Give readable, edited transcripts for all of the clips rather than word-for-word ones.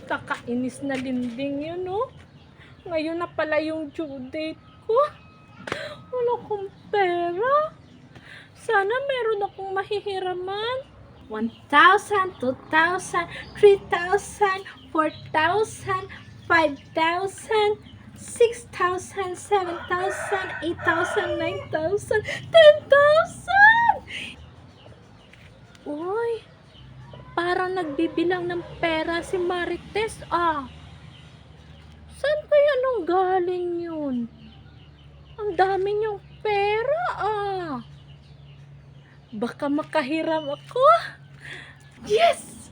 Kakainis na linding yun, no? Ngayon na pala yung due date ko. Wala akong pera. Sana meron akong mahihiraman. 1,000, 2,000, 3,000, 4,000, 5,000, 6,000, 7,000, 8,000, 9,000, 10,000! Uy, parang nagbibilang ng pera si Marites, ah. Saan kaya nung galing yun? Ang dami niyong pera, ah. Baka makahiram ako. Yes!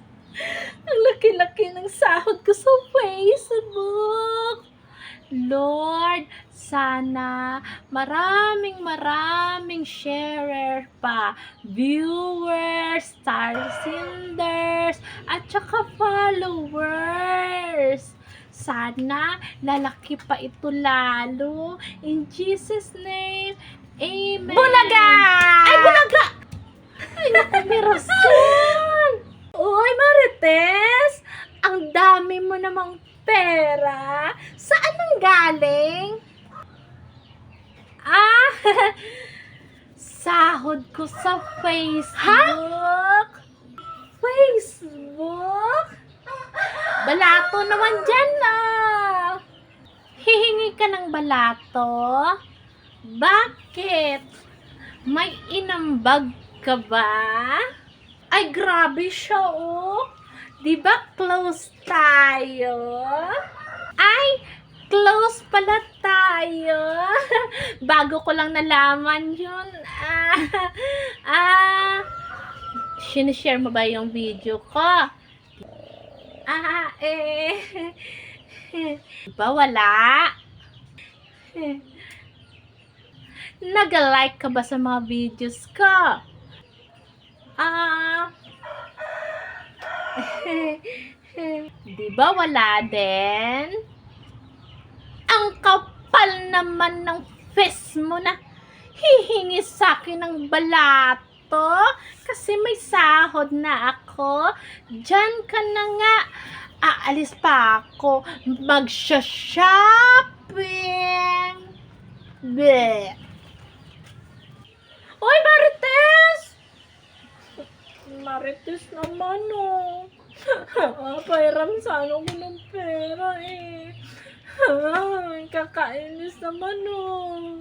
Ang laki-laki ng sahod ko sa Facebook. Lord, sana maraming sharer pa, viewers, star senders, at saka followers. Sana lalaki pa ito lalo. In Jesus' name, Amen. Bulaga! Ay, bulaga! Ay, naku, may rason. Uy, Marites, ang dami mo namang pera. Saan ang galing? Ah, sahod ko sa Facebook. Ha? Facebook? Balato naman dyan, ah. Hihingi ka ng balato? Bakit? May inambag ka ba? Ay, grabe siya, oh. Diba close tayo? Ay, close pala tayo. Bago ko lang nalaman yun. Sinishare mo ba yung video ko? Diba wala? Nag-like ka ba sa mga videos ko? Diba wala din? Ang kapal naman ng face mo na hihingi sa akin ng balato kasi may sahod na ako. Diyan ka na nga. Aalis pa ako. Magsha-shopping. Bleh. Oy, Marites! Marites naman, oh. Pairam sana ko ng pera, eh. Kakainis naman, oh.